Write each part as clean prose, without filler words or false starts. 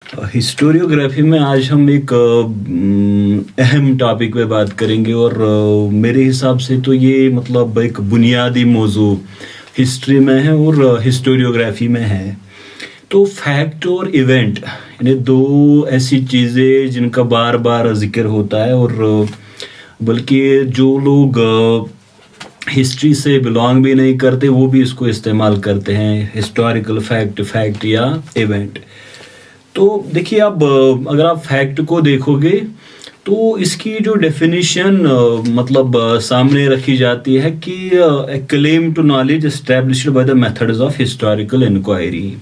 Historiography में आज हम एक अहम टॉपिक पे बात करेंगे और मेरे हिसाब से तो ये मतलब एक बुनियादी मौजू हिस्ट्री में है और हिस्टोरियोग्राफी में है। तो फैक्ट और इवेंट यानी दो ऐसी चीज़ें जिनका बार बार जिक्र होता है और बल्कि जो लोग हिस्ट्री से बिलोंग भी नहीं करते वो भी इसको इस्तेमाल करते हैं, हिस्टोरिकल फैक्ट या इवेंट। तो देखिए, अब अगर आप फैक्ट को देखोगे तो इसकी जो डेफिनेशन मतलब सामने रखी जाती है कि claim to knowledge established by the methods of historical inquiry.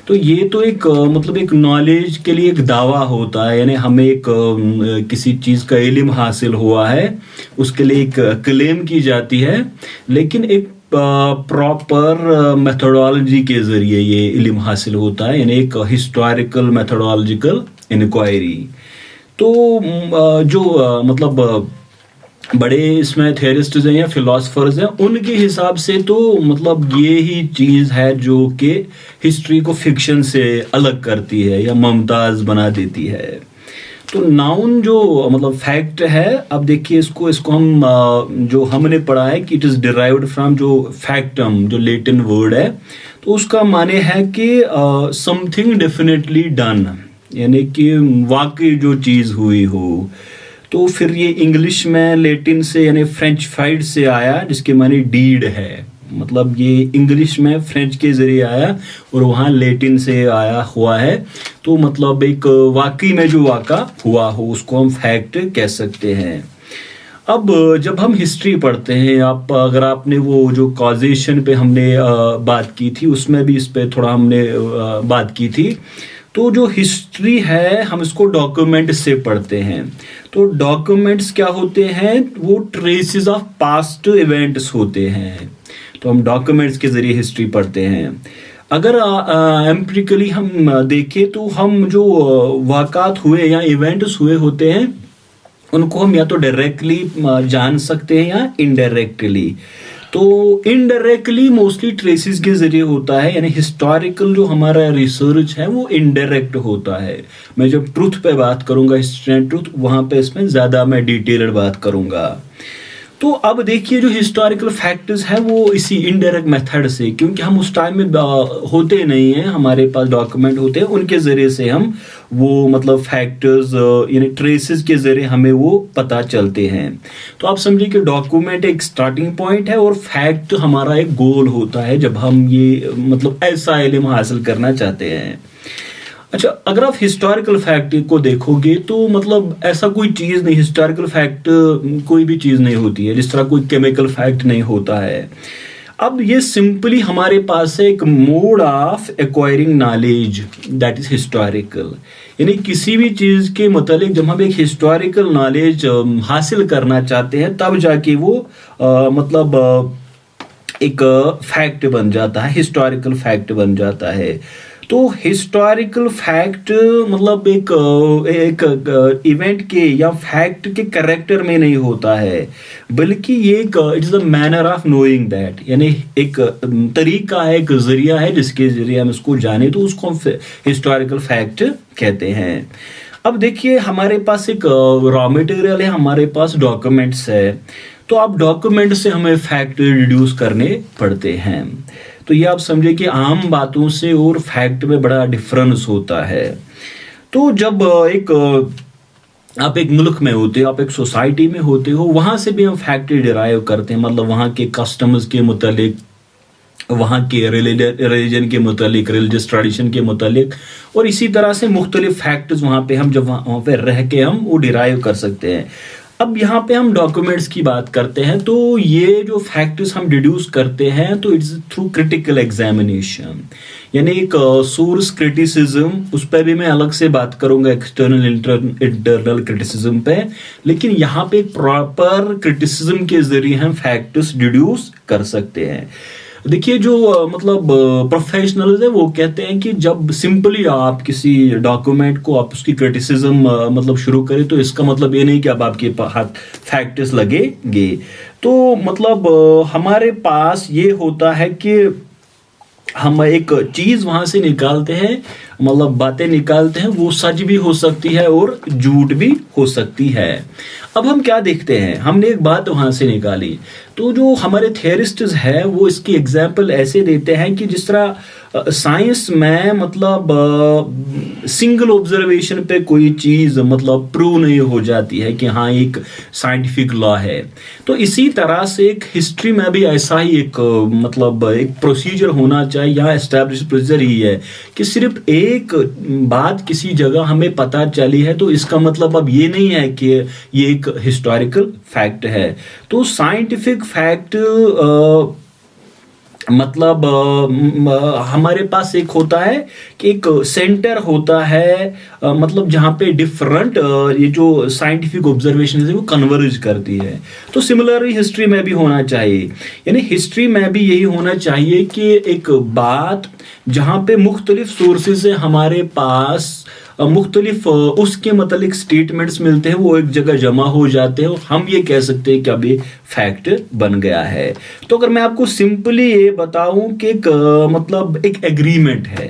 तो ये तो एक मतलब एक नॉलेज के लिए एक दावा होता है, यानी हमें एक किसी चीज़ का इल्म हासिल हुआ है उसके लिए एक क्लेम की जाती है, लेकिन एक प्रॉपर मेथोडोलॉजी के ज़रिए ये इल्म हासिल होता है, यानी एक हिस्टोरिकल मेथोडोलॉजिकल इंक्वायरी। तो जो मतलब बड़े इसमें थेरिस्ट्स हैं या फिलोसफर्स हैं, उनके हिसाब से तो मतलब ये ही चीज़ है जो कि हिस्ट्री को फिक्शन से अलग करती है या मुमताज़ बना देती है। तो नाउन जो मतलब फैक्ट है, अब देखिए इसको हम जो हमने पढ़ा है कि इट इज़ डिराइव्ड फ्रॉम जो फैक्टम, जो लैटिन वर्ड है, तो उसका माने है कि समथिंग डेफिनेटली डन, यानी कि वाकई जो चीज़ हुई हो। तो फिर ये इंग्लिश में लैटिन से यानी फ्रेंच फाइड से आया जिसके माने डीड है, मतलब ये इंग्लिश में फ्रेंच के जरिए आया और वहाँ लैटिन से आया हुआ है। तो मतलब एक वाकई में जो वाक़ा हुआ हो उसको हम फैक्ट कह सकते हैं। अब जब हम हिस्ट्री पढ़ते हैं, आप अगर आपने वो जो कॉजेशन पे हमने बात की थी उसमें भी इस पे थोड़ा हमने बात की थी। तो जो हिस्ट्री है हम इसको डॉक्यूमेंट से पढ़ते हैं। तो डॉक्यूमेंट्स क्या होते हैं, वो ट्रेसेस ऑफ पास्ट इवेंट्स होते हैं। तो हम डॉक्यूमेंट्स के जरिए हिस्ट्री पढ़ते हैं। अगर एम्पिरिकली हम देखें तो हम जो वाक़ात हुए या इवेंट्स हुए होते हैं उनको हम या तो डायरेक्टली जान सकते हैं या इनडायरेक्टली। तो इनडायरेक्टली मोस्टली ट्रेसेस के जरिए होता है, यानी हिस्टोरिकल जो हमारा रिसर्च है वो इनडायरेक्ट होता है। मैं जब ट्रुथ पे बात करूंगा, हिस्ट्री एंड ट्रुथ, वहां पे इसमें ज़्यादा मैं डिटेल्ड बात करूंगा। तो अब देखिए जो हिस्टोरिकल फैक्ट्स है वो इसी इनडायरेक्ट मेथड से, क्योंकि हम उस टाइम में होते नहीं हैं, हमारे पास डॉक्यूमेंट होते हैं, उनके ज़रिए से हम वो मतलब फैक्टर्स यानी ट्रेसेस के ज़रिए हमें वो पता चलते हैं। तो आप समझिए कि डॉक्यूमेंट एक स्टार्टिंग पॉइंट है और फैक्ट हमारा एक गोल होता है जब हम ये मतलब ऐसा इल्म हासिल करना चाहते हैं। अच्छा, अगर आप हिस्टोरिकल फैक्ट को देखोगे तो मतलब ऐसा कोई चीज़ नहीं, हिस्टोरिकल फैक्ट कोई भी चीज़ नहीं होती है, जिस तरह कोई केमिकल फैक्ट नहीं होता है। अब ये सिंपली हमारे पास है एक mode of acquiring knowledge that is historical, यानी किसी भी चीज़ के मतलब जब हम एक हिस्टोरिकल नॉलेज हासिल करना चाहते हैं तब जाके वो मतलब एक फैक्ट बन जाता है, हिस्टोरिकल फैक्ट बन जाता है। तो हिस्टोरिकल फैक्ट मतलब एक इवेंट के या फैक्ट के करेक्टर में नहीं होता है, बल्कि ये एक it is the manner of knowing that, यानी एक तरीका है, एक जरिया है जिसके जरिए हम इसको जाने, तो उसको हम हिस्टोरिकल फैक्ट कहते हैं। अब देखिए हमारे पास एक रॉ मटेरियल है, हमारे पास डॉक्यूमेंट्स है। तो आप डॉक्यूमेंट से हमें फैक्ट रिड्यूस करने पड़ते हैं। तो ये आप समझे कि आम बातों से और फैक्ट में बड़ा डिफरेंस होता है। तो जब आप एक मुल्क में होते हो, आप एक सोसाइटी में होते हो, वहाँ से भी हम फैक्ट डिराइव करते हैं, मतलब वहाँ के कस्टम्स के मुतालिक, वहाँ के रिलीजन के मुतालिक, रिलीजियस ट्रेडिशन के मुतालिक, और इसी तरह से मुख्तलिफ फैक्ट्स वहाँ पे हम जब वहाँ पे रह के हम वो डिराइव कर सकते हैं। अब यहाँ पे हम डॉक्यूमेंट्स की बात करते हैं, तो ये जो फैक्ट्स हम डिड्यूस करते हैं तो इट्स थ्रू क्रिटिकल एग्जामिनेशन, यानी एक सोर्स क्रिटिसिज्म, उस पर भी मैं अलग से बात करूंगा, एक्सटर्नल इंटरनल क्रिटिसिज्म पे। लेकिन यहाँ पे एक प्रॉपर क्रिटिसिज्म के जरिए हम फैक्ट्स डिड्यूस कर सकते हैं। देखिए जो मतलब प्रोफेशनल्स है वो कहते हैं कि जब सिंपली आप किसी डॉक्यूमेंट को आप उसकी क्रिटिसिज्म मतलब शुरू करें तो इसका मतलब ये नहीं कि अब आपके हाथ फैक्ट्स लगेंगे। तो मतलब हमारे पास ये होता है कि हम एक चीज वहां से निकालते हैं, मतलब बातें निकालते हैं, वो सच भी हो सकती है और झूठ भी हो सकती है। अब हम क्या देखते हैं, हमने एक बात वहां से निकाली, तो जो हमारे थियरिस्ट्स है वो इसकी एग्जाम्पल ऐसे देते हैं कि जिस तरह साइंस में मतलब सिंगल ऑब्जर्वेशन पे कोई चीज मतलब प्रूव नहीं हो जाती है कि हाँ एक साइंटिफिक लॉ है, तो इसी तरह से एक हिस्ट्री में भी ऐसा ही एक मतलब एक प्रोसीजर होना चाहिए, यहाँ एस्टैब्लिश प्रोसीजर ही है कि सिर्फ एक बात किसी जगह हमें पता चली है तो इसका मतलब अब ये नहीं है कि ये एक हिस्टोरिकल फैक्ट है। तो साइंटिफिक फैक्ट मतलब हमारे पास एक होता है कि एक सेंटर होता है, मतलब जहाँ पे डिफरेंट ये जो साइंटिफिक ऑब्जर्वेशन है वो कन्वर्ज करती है। तो सिमिलरली हिस्ट्री में भी होना चाहिए, यानी हिस्ट्री में भी यही होना चाहिए कि एक बात जहाँ पे मुख्तलिफ सोर्सेज से हमारे पास मुख्तलिफ उसके मतलब स्टेटमेंट्स मिलते हैं, वो एक जगह जमा हो जाते हैं और हम ये कह सकते हैं कि अब ये फैक्ट बन गया है। तो अगर मैं आपको सिंपली ये बताऊं कि एक मतलब एक एग्रीमेंट है,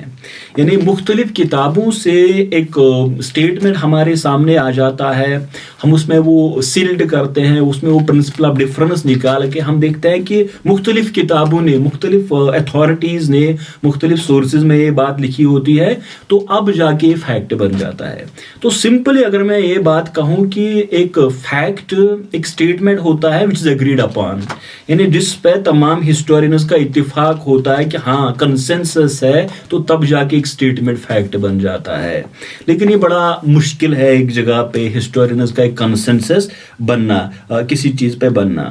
यानी मुख्तलिफ किताबों से एक स्टेटमेंट हमारे सामने आ जाता है, हम उसमें वो सील्ड करते हैं, उसमें वो प्रिंसिपल ऑफ डिफरेंस निकाल के हम देखते हैं कि मुख्तलिफ किताबों ने, मुख्तलिफ अथॉरिटीज ने, मुख्तलिफ सोर्सेज में ये बात लिखी होती है, तो अब जाके फैक्ट बन जाता है। तो सिंपली अगर मैं ये बात कहूं कि एक फैक्ट एक स्टेटमेंट होता है विच इज एग्रीड अपॉन, यानी जिस पे तमाम हिस्टोरियंस का इत्तेफाक होता है कि हाँ कंसेंसस है, तो तब जाके एक स्टेटमेंट फैक्ट बन जाता है। लेकिन ये बड़ा मुश्किल है एक जगह पे हिस्टोरियंस का एक कंसेंसस बनना, किसी चीज पे बनना।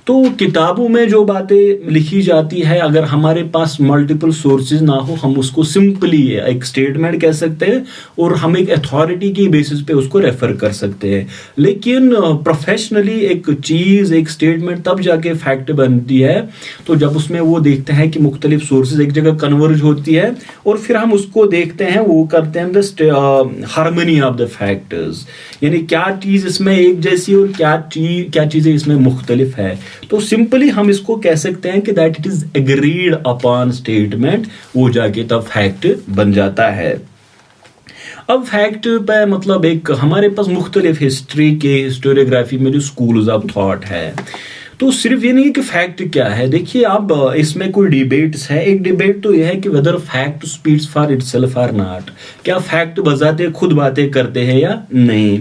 तो किताबों में जो बातें लिखी जाती है, अगर हमारे पास मल्टीपल सोर्सेज ना हो, हम उसको सिंपली एक स्टेटमेंट कह सकते हैं और हम एक अथॉरिटी की बेसिस पे उसको रेफर कर सकते हैं। लेकिन प्रोफेशनली एक चीज, एक स्टेटमेंट तब जाके फैक्ट बनती है तो जब उसमें वो देखते हैं कि मुख्तलिफ सोर्सेज एक जगह कन्वर्ज होती है और फिर हम उसको देखते हैं, वो करते हैं the harmony of the factors, यानी क्या चीज इसमें एक जैसी और क्या चीजें इसमें मुख्तलिफ है। तो सिंपली हम इसको कह सकते हैं कि that it is agreed upon statement, वो जाके तब फैक्ट बन जाता है। अब फैक्ट पे मतलब एक हमारे पास मुख्तलिफ हिस्ट्री के हिस्टोरियोग्राफी में जो स्कूल्स ऑफ थॉट है, तो सिर्फ ये नहीं कि फैक्ट क्या है। देखिए आप इसमें कोई डिबेट्स है, एक डिबेट तो यह है कि whether fact speaks for itself और नॉट, क्या फैक्ट बजाते खुद बातें करते हैं या नहीं।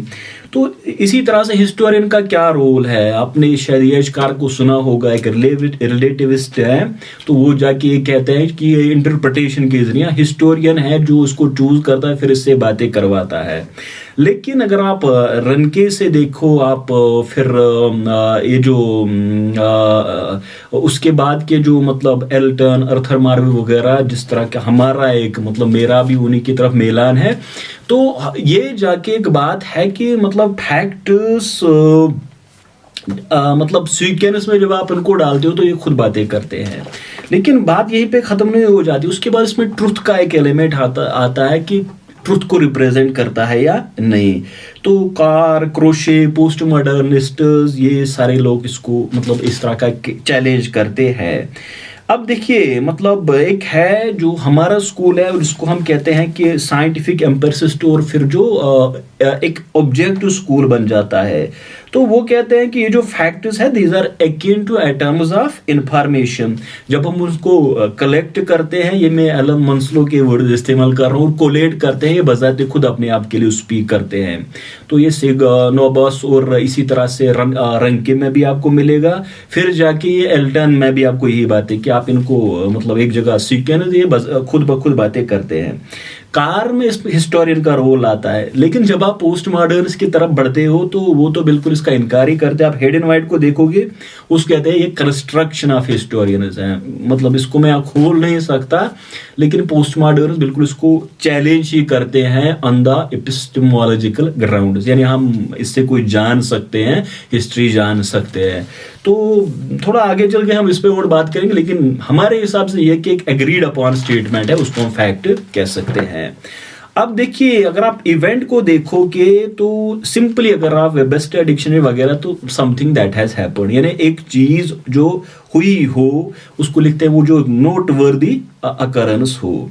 तो इसी तरह से हिस्टोरियन का क्या रोल है, आपने शरीयशकार को सुना होगा, एक रिलेटिविस्ट है, तो वो जाके ये कहते हैं कि इंटरप्रिटेशन के जरिए हिस्टोरियन है जो उसको चूज करता है, फिर इससे बातें करवाता है। लेकिन अगर आप रनके से देखो, आप फिर ये जो उसके बाद के जो मतलब एल्टन, अर्थर मार्वे वगैरह, जिस तरह का हमारा एक मतलब मेरा भी उन्हीं की तरफ मेलान है, तो ये जाके एक बात है कि मतलब फैक्ट्स मतलब सीक्वेंस में जब आप इनको डालते हो तो ये खुद बातें करते हैं। लेकिन बात यहीं पे खत्म नहीं हो जाती, उसके बाद इसमें ट्रुथ का एक एलिमेंट आता है कि ट्रुथ को रिप्रेजेंट करता है या नहीं। तो कार, क्रोशे, पोस्ट मॉडर्निस्ट्स, ये सारे लोग इसको मतलब इस तरह का चैलेंज करते हैं। अब देखिए मतलब एक है जो हमारा स्कूल है जिसको हम कहते हैं कि साइंटिफिक एम्पिरिसिस्ट, और फिर जो एक ऑब्जेक्टिव स्कूल बन जाता है, तो वो कहते हैं कि ये जो फैक्ट्स है these are akin to atoms of information. जब हम उसको कलेक्ट करते हैं, ये मैं एलन मंसलो के वर्ड इस्तेमाल कर रहा हूँ, कोलेट करते हैं, ये बजाते खुद अपने आप के लिए स्पीक करते हैं। तो ये नोबस और इसी तरह से रंके में भी आपको मिलेगा, फिर जाके ये एल्टन में भी आपको यही बात है कि आप इनको मतलब एक जगह सीक्वेंस ये खुद ब खुद बातें करते हैं। कार में इस हिस्टोरियन का रोल आता है, लेकिन जब आप पोस्ट मॉडर्न्स की तरफ बढ़ते हो तो वो तो बिल्कुल इसका इनकार ही करते हैं। आप हेड एंड वाइट को देखोगे, उस कहते हैं ये कंस्ट्रक्शन ऑफ हिस्टोरियंस है, मतलब इसको मैं खोल नहीं सकता, लेकिन पोस्ट मॉडर्न बिल्कुल इसको चैलेंज ही करते हैं ऑन द एपिस्टेमोलॉजिकल ग्राउंड, यानी हम इससे कोई जान सकते हैं, हिस्ट्री जान सकते हैं। तो थोड़ा आगे चल के हम इस पे और बात करेंगे, लेकिन हमारे हिसाब से ये कि एक एग्रीड अपॉन स्टेटमेंट है, उसको हम फैक्ट कह सकते हैं। अब देखिए, अगर आप इवेंट को देखोगे तो सिंपली अगर आप वेबस्टर डिक्शनरी वगैरह, तो समथिंग दैट हैज हैपेंड, यानी एक चीज जो हुई हो उसको लिखते हैं वो जो नोट वर्दी अकरेंस हो।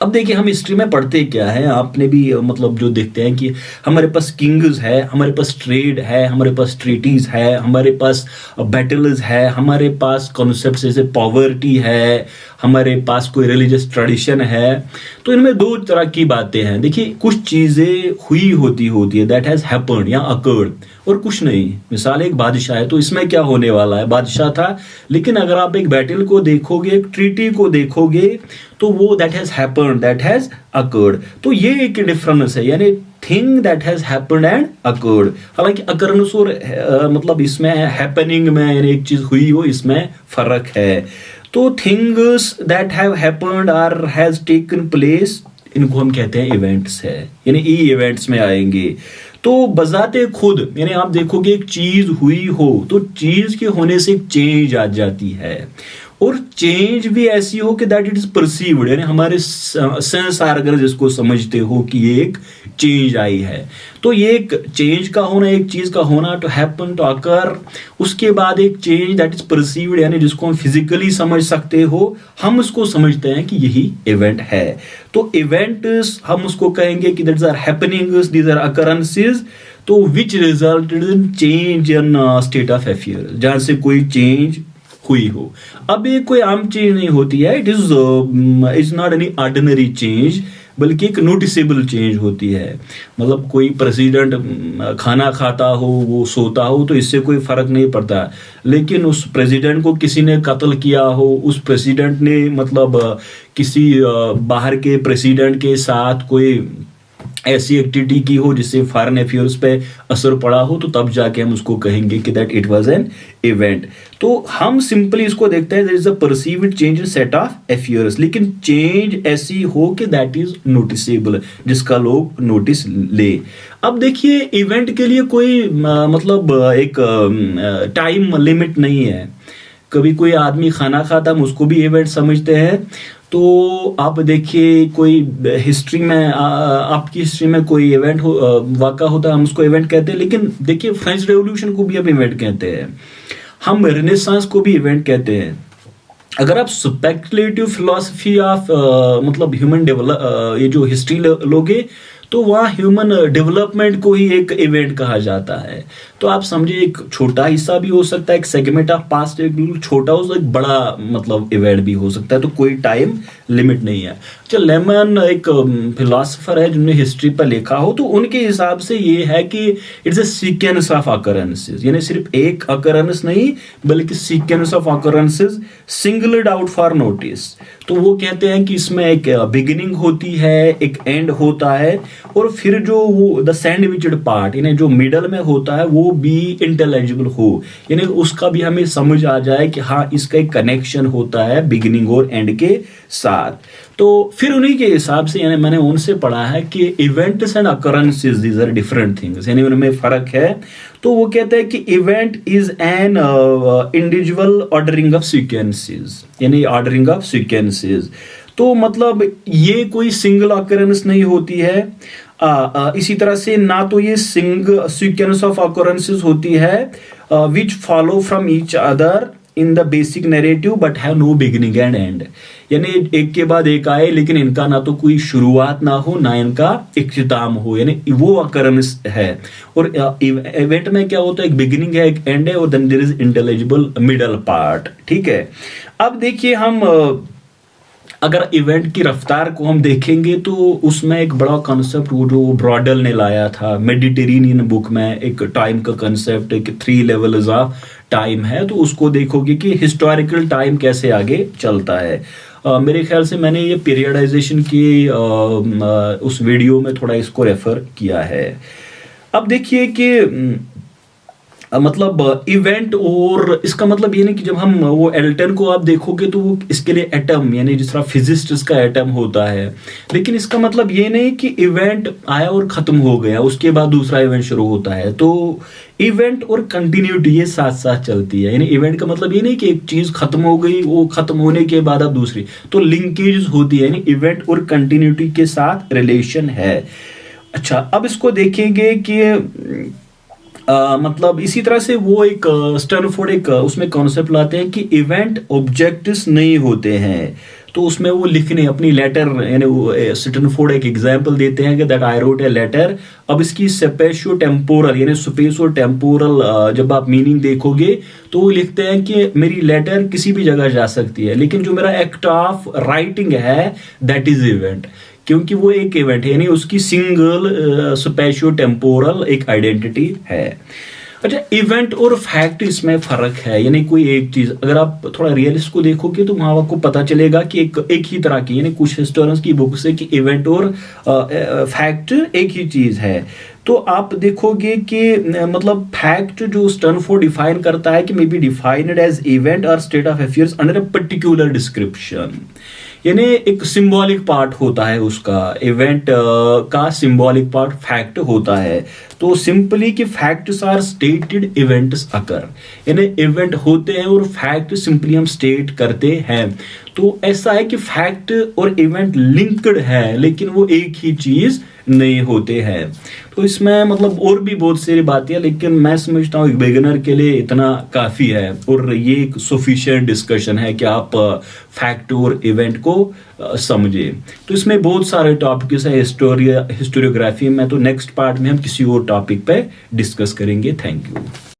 अब देखिए, हम हिस्ट्री में पढ़ते क्या है, आपने भी मतलब जो देखते हैं कि हमारे पास किंग्स है, हमारे पास ट्रेड है, हमारे पास ट्रीटीज है, हमारे पास बैटल्स है, हमारे पास कॉन्सेप्ट्स जैसे पॉवर्टी है, हमारे पास कोई रिलीजियस ट्रेडिशन है। तो इनमें दो तरह की बातें हैं। देखिए, कुछ चीजें हुई होती है दैट हैज हैपेंड या अकर्ड, और कुछ नहीं। मिसाल एक बादशाह है, तो इसमें क्या होने वाला है, बादशाह था, लेकिन अगर आप एक बैटल को देखोगे, एक ट्रीटी को देखोगे, तो वो that has happened, that has occurred. तो ये एक डिफरेंस है, यानी thing that has happened and occurred. हालांकि अकरेंस और मतलब इसमें हैपनिंग में, यानी एक चीज हुई हो, इसमें फर्क है। तो थिंग्स दैट हैव हैपेंड और हैज टेकन प्लेस, इनको हम कहते हैं इवेंट्स है, यानी ई इवेंट्स में आएंगे। तो बजाते खुद, यानी आप देखोगे एक चीज हुई हो तो चीज के होने से एक चेंज आ जाती है, और चेंज भी ऐसी हो कि दैट इट इज परसीव्ड, यानी हमारे सेंस ऑर्गन जिसको समझते हो कि ये एक चेंज आई है। तो ये एक चेंज का होना, एक चीज का होना, टू हैपन, टू अकर, उसके बाद एक चेंज दैट इज परसीव्ड, यानी जिसको हम फिजिकली समझ सकते हो, हम उसको समझते हैं कि यही इवेंट है। तो इवेंट हम उसको कहेंगे कि that's are happenings, these are occurrences, तो which resulted in change in state of affair, जहां से कोई चेंज हुई हो। अब ये कोई आम चेंज नहीं होती है, it is not any ordinary change, बल्कि एक नोटिसेबल चेंज होती है। मतलब कोई प्रेसिडेंट खाना खाता हो, वो सोता हो, तो इससे कोई फर्क नहीं पड़ता, लेकिन उस प्रेसिडेंट को किसी ने कत्ल किया हो, उस प्रेसिडेंट ने मतलब किसी बाहर के प्रेसिडेंट के साथ कोई ऐसी एक्टिविटी की हो जिससे फॉरेन अफेयर्स पे असर पड़ा हो, तो तब जाके हम उसको कहेंगे कि that it was an event. तो हम सिंपली इसको देखते हैं, there is a perceived change in set of affairs, लेकिन चेंज ऐसी हो कि दैट इज नोटिसेबल, जिसका लोग नोटिस ले। अब देखिए, इवेंट के लिए कोई मतलब एक टाइम लिमिट नहीं है। कभी कोई आदमी खाना खाता, हम उसको भी इवेंट समझते हैं। तो आप देखिए, कोई हिस्ट्री में आपकी हिस्ट्री में कोई इवेंट हो, वाक़ा होता है, हम उसको इवेंट कहते हैं। लेकिन देखिए, फ्रेंच रेवोल्यूशन को भी हम इवेंट कहते हैं, हम रेनेसांस को भी इवेंट कहते हैं। अगर आप स्पेकुलेटिव फिलॉसफी ऑफ मतलब ह्यूमन ये जो हिस्ट्री लोगे, तो वहाँ ह्यूमन डेवलपमेंट को ही एक इवेंट कहा जाता है। तो आप समझिए, एक छोटा हिस्सा भी हो सकता है, एक सेगमेंट ऑफ पास्ट एक बिल्कुल छोटा हो, एक बड़ा मतलब इवेंट भी हो सकता है। तो कोई टाइम लिमिट नहीं है। चल, लेमन एक फिलोसोफर है जिन्होंने हिस्ट्री पर लिखा हो, तो उनके हिसाब से ये है कि it's a sequence of occurrences, यानी सिर्फ एक अकरेंस नहीं, बल्कि sequence of occurrences singled out for notice. तो वो कहते हैं कि इसमें एक बिगिनिंग होती है, एक एंड होता है, और फिर जो वो द सैंडविच्ड पार्ट, यानी जो मिडल में होता है, वो भी इंटेलिजिबल हो, यानी उसका भी हमें समझ आ जाए कि हाँ, इसका एक कनेक्शन होता है बिगिनिंग और एंड के साथ। तो फिर उन्हीं के हिसाब से, यानी मैंने उनसे पढ़ा है कि events and occurrences these are different things, यानी उनमें फर्क है। तो वो कहते हैं कि event is an individual ordering of sequences, यानी ऑर्डरिंग ऑफ सीक्वेंसेस। तो मतलब ये कोई सिंगल अकरेंस नहीं होती है। इसी तरह से ना तो ये सिंगल सीक्वेंस ऑफ अकरेंसेस होती है which follow from each other in the basic narrative but have no beginning and end, यानी एक के बाद एक आए, लेकिन इनका ना तो कोई शुरुआत ना हो, ना इनका इख्तिताम हो, यानी वो अकरेंस है। और इवेंट में क्या होता है, एक बिगिनिंग है, एक एंड है, और then there is intelligible middle part. ठीक है। अब देखिए, हम अगर इवेंट की रफ्तार को हम देखेंगे, तो उसमें एक बड़ा कॉन्सेप्ट वो जो ब्रॉडल ने लाया था मेडिटेरेनियन बुक में, एक टाइम का कॉन्सेप्ट, एक 3 लेवल्स ऑफ टाइम है। तो उसको देखोगे कि हिस्टोरिकल टाइम कैसे आगे चलता है। मेरे ख्याल से मैंने ये पीरियडाइजेशन की उस वीडियो में थोड़ा इसको रेफर किया है। अब देखिए कि मतलब इवेंट, और इसका मतलब ये नहीं कि जब हम वो एल्टन को आप देखोगे तो वो इसके लिए एटम, यानी जिस तरह फिजिसिस्ट का एटम होता है, लेकिन इसका मतलब ये नहीं कि इवेंट आया और खत्म हो गया उसके बाद दूसरा इवेंट शुरू होता है। तो इवेंट और कंटिन्यूटी ये साथ साथ चलती है, यानी इवेंट का मतलब ये नहीं कि एक चीज खत्म हो गई, वो खत्म होने के बाद अब दूसरी, तो लिंकेज होती है, यानी इवेंट और कंटिन्यूटी के साथ रिलेशन है। अच्छा, अब इसको देखेंगे कि मतलब इसी तरह से वो एक स्टैनफोर्ड एक उसमें कॉन्सेप्ट लाते हैं कि इवेंट ऑब्जेक्ट्स नहीं होते हैं, तो उसमें वो लिखने अपनी लेटर, यानी स्टैनफोर्ड एक एग्जांपल देते हैं कि that I wrote a letter. अब इसकी स्पेशियो टेम्पोरल, यानी स्पेस और टेम्पोरल जब आप मीनिंग देखोगे तो वो लिखते हैं कि मेरी लेटर किसी भी जगह जा सकती है, लेकिन जो मेरा एक्ट ऑफ राइटिंग है दैट इज इवेंट, क्योंकि वो एक इवेंट है, यानी उसकी सिंगल स्पेशियो टेम्पोरल एक आइडेंटिटी है। अच्छा, इवेंट और फैक्ट इसमें फर्क है, यानी कोई एक चीज अगर आप थोड़ा रियलिस्ट को देखोगे तो वहां आपको पता चलेगा कि एक ही तरह की, यानी कुछ हिस्टोरियंस की बुक से कि इवेंट और फैक्ट एक ही चीज है। तो आप देखोगे कि मतलब फैक्ट जो स्टैनफोर्ड डिफाइन करता है कि may be defined as event और state of affairs under a particular description, यानी एक सिंबॉलिक पार्ट होता है उसका, इवेंट का सिंबॉलिक पार्ट फैक्ट होता है। तो सिंपली कि facts are stated, events occur, यानी इवेंट होते हैं और फैक्ट सिंपली हम स्टेट करते हैं। तो ऐसा है कि फैक्ट और इवेंट लिंक्ड है, लेकिन वो एक ही चीज नहीं होते हैं। तो इसमें मतलब और भी बहुत सारी बातें हैं, लेकिन मैं समझता हूँ एक बिगिनर के लिए इतना काफी है, और ये एक सफिशिएंट डिस्कशन है कि आप फैक्ट और इवेंट को समझे। तो इसमें बहुत सारे टॉपिक्स है हिस्टोरियोग्राफी में, तो नेक्स्ट पार्ट में हम किसी और टॉपिक पे डिस्कस करेंगे। Thank you.